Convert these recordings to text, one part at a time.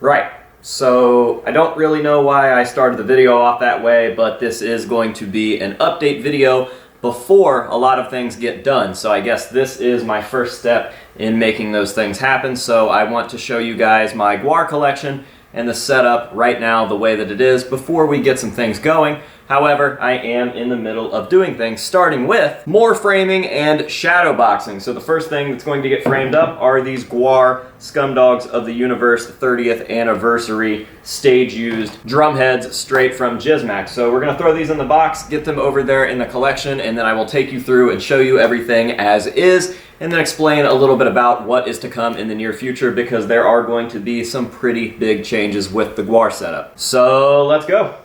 Right, so I don't really know why I started the video off that way, but this is going to be an update video before a lot of things get done. So I guess this is my first step in making those things happen. So I want to show you guys my Gwar collection and the setup right now the way that it is before we get some things going. However, I am in the middle of doing things, starting with more framing and shadow boxing. So the first thing that's going to get framed up are these Gwar Scumdogs of the Universe 30th Anniversary stage used drum heads straight from Jizmax. So we're gonna throw these in the box, get them over there in the collection, and then I will take you through and show you everything as is, and then explain a little bit about what is to come in the near future, because there are going to be some pretty big changes with the Gwar setup. So let's go.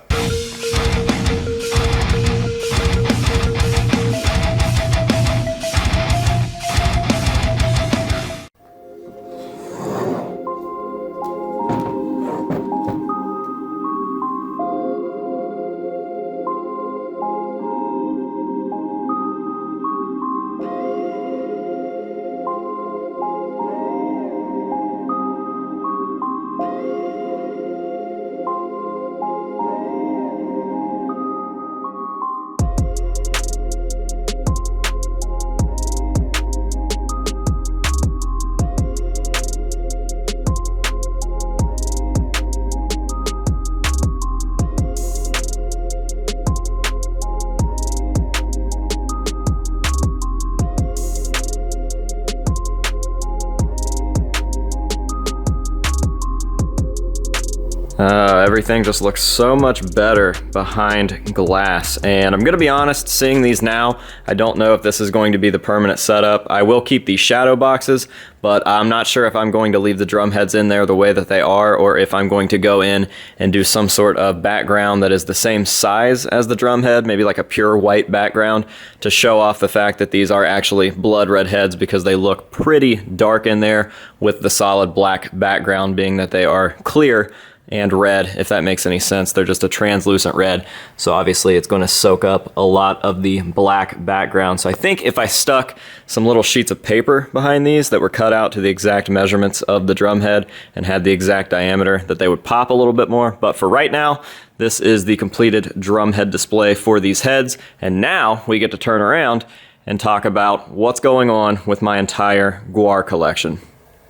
Everything just looks so much better behind glass, and I'm gonna be honest, seeing these now, I don't know if this is going to be the permanent setup. I will keep these shadow boxes, but I'm not sure if I'm going to leave the drum heads in there the way that they are, or if I'm going to go in and do some sort of background that is the same size as the drum head, maybe like a pure white background, to show off the fact that these are actually blood red heads, because they look pretty dark in there with the solid black background being that they are clear and red, if that makes any sense. They're just a translucent red, so obviously it's going to soak up a lot of the black background. So I think if I stuck some little sheets of paper behind these that were cut out to the exact measurements of the drum head and had the exact diameter, that they would pop a little bit more. But for right now, this is the completed drum head display for these heads, and now we get to turn around and talk about what's going on with my entire Gwar collection.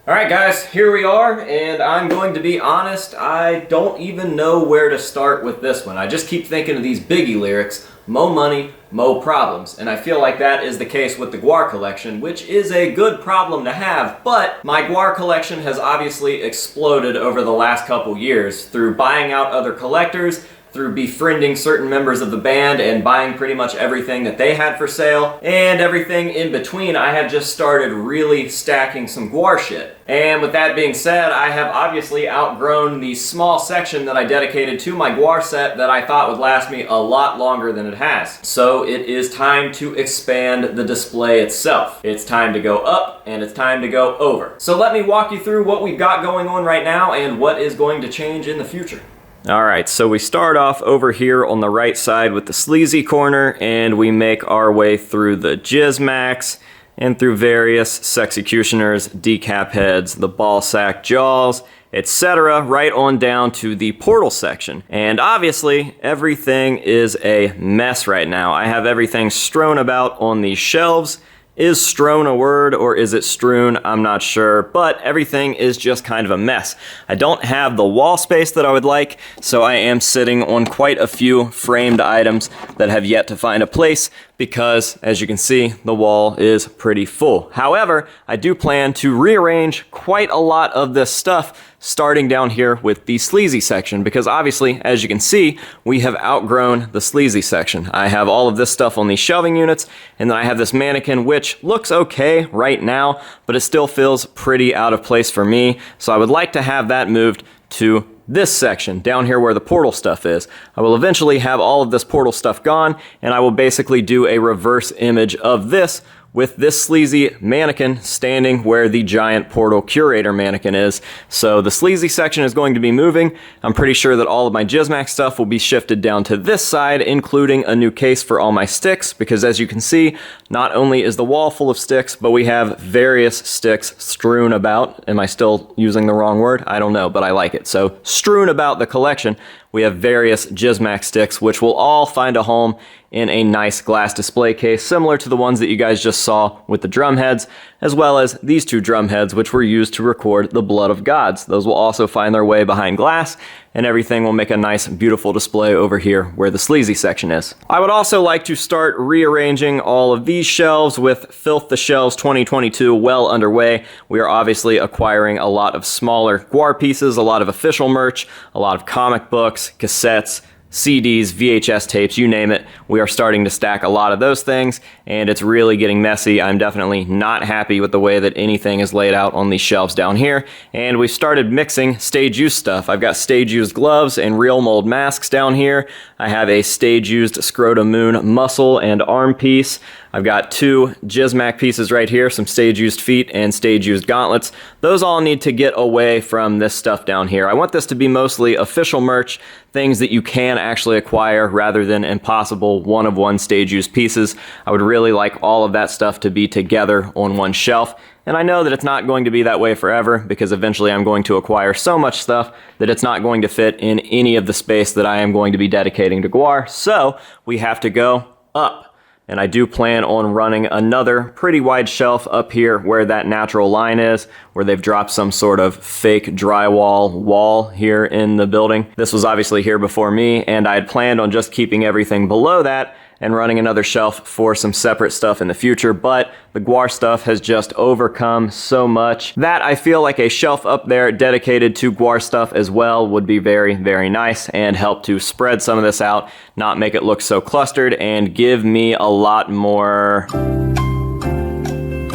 Alright guys, here we are, and I'm going to be honest, I don't even know where to start with this one. I just keep thinking of these Biggie lyrics, mo money, mo problems, and I feel like that is the case with the Gwar collection, which is a good problem to have, but my Gwar collection has obviously exploded over the last couple years through buying out other collectors, through befriending certain members of the band and buying pretty much everything that they had for sale, and everything in between. I have just started really stacking some Gwar shit. And with that being said, I have obviously outgrown the small section that I dedicated to my Gwar set that I thought would last me a lot longer than it has. So it is time to expand the display itself. It's time to go up, and it's time to go over. So let me walk you through what we've got going on right now and what is going to change in the future. Alright, so we start off over here on the right side with the sleazy corner, and we make our way through the Jizmax and through various Sexecutioners, decap heads, the ball sack jaws, etc., right on down to the portal section. And obviously, everything is a mess right now. I have everything strewn about on these shelves. Is strewn a word, or is it strewn? I'm not sure, but everything is just kind of a mess. I don't have the wall space that I would like, so I am sitting on quite a few framed items that have yet to find a place, because, as you can see, the wall is pretty full. However, I do plan to rearrange quite a lot of this stuff, starting down here with the sleazy section, because obviously, as you can see, we have outgrown the sleazy section. I have all of this stuff on these shelving units, and then I have this mannequin, which looks okay right now, but it still feels pretty out of place for me, so I would like to have that moved to this section down here where the portal stuff is. I will eventually have all of this portal stuff gone, and I will basically do a reverse image of this with this sleazy mannequin standing where the giant portal curator mannequin is. So the sleazy section is going to be moving. I'm pretty sure that all of my Gizmac stuff will be shifted down to this side, including a new case for all my sticks, because as you can see, not only is the wall full of sticks, but we have various sticks strewn about. Am I still using the wrong word? I don't know, but I like it. So strewn about the collection, we have various Gizmac sticks, which will all find a home in a nice glass display case, similar to the ones that you guys just saw with the drum heads, as well as these two drum heads, which were used to record the blood of gods. Those will also find their way behind glass, and everything will make a nice, beautiful display over here where the sleazy section is. I would also like to start rearranging all of these shelves with Filth the Shelves 2022 well underway. We are obviously acquiring a lot of smaller Gwar pieces, a lot of official merch, a lot of comic books, cassettes, CDs, VHS tapes, you name it. We are starting to stack a lot of those things, and it's really getting messy. I'm definitely not happy with the way that anything is laid out on these shelves down here, and we've started mixing stage-used stuff. I've got stage-used gloves and real mold masks down here. I have a stage-used Scrotum Moon muscle and arm piece. I've got two Gizmac pieces right here, some stage-used feet and stage-used gauntlets. Those all need to get away from this stuff down here. I want this to be mostly official merch, things that you can actually acquire rather than impossible one-of-one stage-used pieces. I would really like all of that stuff to be together on one shelf. And I know that it's not going to be that way forever, because eventually I'm going to acquire so much stuff that it's not going to fit in any of the space that I am going to be dedicating to Gwar. So we have to go up. And I do plan on running another pretty wide shelf up here where that natural line is, where they've dropped some sort of fake drywall wall here in the building. This was obviously here before me, and I had planned on just keeping everything below that and running another shelf for some separate stuff in the future, but the Gwar stuff has just overcome so much that I feel like a shelf up there dedicated to Gwar stuff as well would be very, very nice and help to spread some of this out, not make it look so clustered, and give me a lot more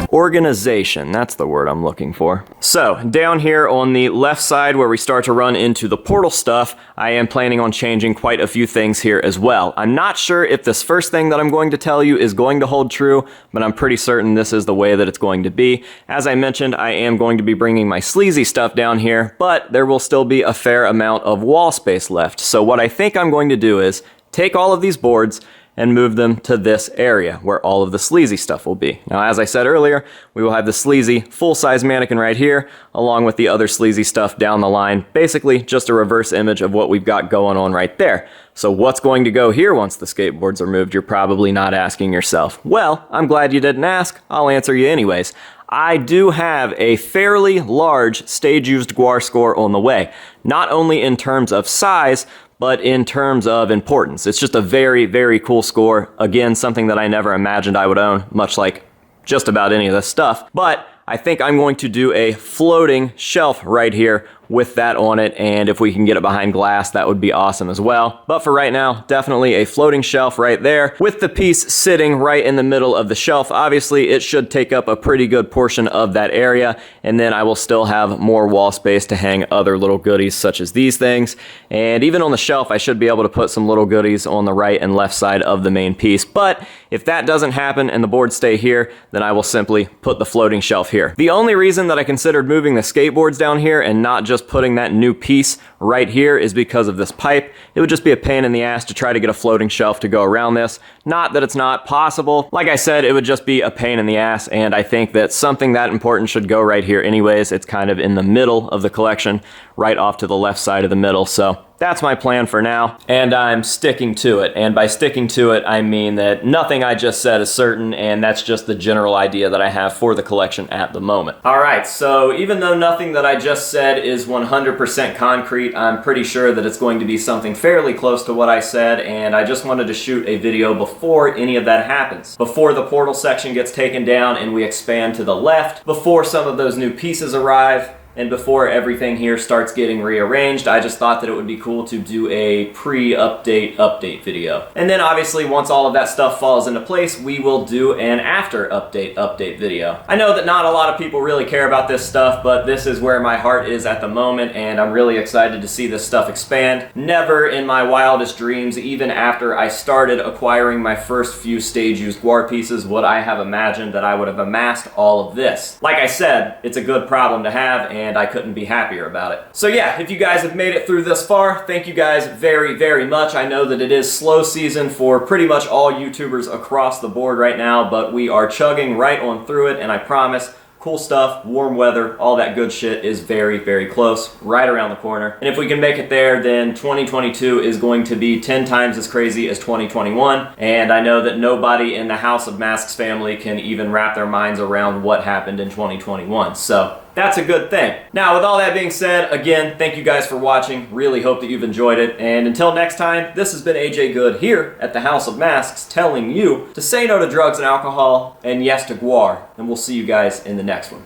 organization. That's the word I'm looking for. So down here on the left side where we start to run into the portal stuff, I am planning on changing quite a few things here as well. I'm not sure if this first thing that I'm going to tell you is going to hold true, but I'm pretty certain this is the way that it's going to be. As I mentioned, I am going to be bringing my sleazy stuff down here, but there will still be a fair amount of wall space left. So what I think I'm going to do is take all of these boards and move them to this area where all of the sleazy stuff will be. Now, as I said earlier, we will have the sleazy full-size mannequin right here, along with the other sleazy stuff down the line. Basically, just a reverse image of what we've got going on right there. So what's going to go here once the skateboards are moved, you're probably not asking yourself. Well, I'm glad you didn't ask. I'll answer you anyways. I do have a fairly large stage-used Gwar score on the way, not only in terms of size, but in terms of importance. It's just a very, very cool score. Again, something that I never imagined I would own, much like just about any of this stuff. But I think I'm going to do a floating shelf right here with that on it, and if we can get it behind glass, that would be awesome as well. But for right now, definitely a floating shelf right there with the piece sitting right in the middle of the shelf. Obviously, it should take up a pretty good portion of that area, and then I will still have more wall space to hang other little goodies such as these things. And even on the shelf, I should be able to put some little goodies on the right and left side of the main piece. But if that doesn't happen and the boards stay here, then I will simply put the floating shelf here. The only reason that I considered moving the skateboards down here and not just putting that new piece right here is because of this pipe. It would just be a pain in the ass to try to get a floating shelf to go around this. Not that it's not possible. Like I said, it would just be a pain in the ass, and I think that something that important should go right here anyways. It's kind of in the middle of the collection, right off to the left side of the middle. So that's my plan for now, and I'm sticking to it. And by sticking to it, I mean that nothing I just said is certain, and that's just the general idea that I have for the collection at the moment. All right, so even though nothing that I just said is 100% concrete, I'm pretty sure that it's going to be something fairly close to what I said, and I just wanted to shoot a video before any of that happens. Before the portal section gets taken down and we expand to the left, before some of those new pieces arrive, And before everything here starts getting rearranged, I just thought that it would be cool to do a pre-update update video. And then obviously once all of that stuff falls into place, we will do an after update video. I know that not a lot of people really care about this stuff, but this is where my heart is at the moment, and I'm really excited to see this stuff expand. Never in my wildest dreams, even after I started acquiring my first few stage used Gwar pieces, would I have imagined that I would have amassed all of this. Like I said, it's a good problem to have, and I couldn't be happier about it. So yeah, if you guys have made it through this far, thank you guys very, very much. I know that it is slow season for pretty much all YouTubers across the board right now, but we are chugging right on through it, and I promise, cool stuff, warm weather, all that good shit is very, very close, right around the corner. And if we can make it there, then 2022 is going to be 10 times as crazy as 2021. And I know that nobody in the House of Masks family can even wrap their minds around what happened in 2021. So that's a good thing. Now, with all that being said, again, thank you guys for watching. Really hope that you've enjoyed it. And until next time, this has been AJ Good here at the House of Masks telling you to say no to drugs and alcohol and yes to Gwar. And we'll see you guys in the next one.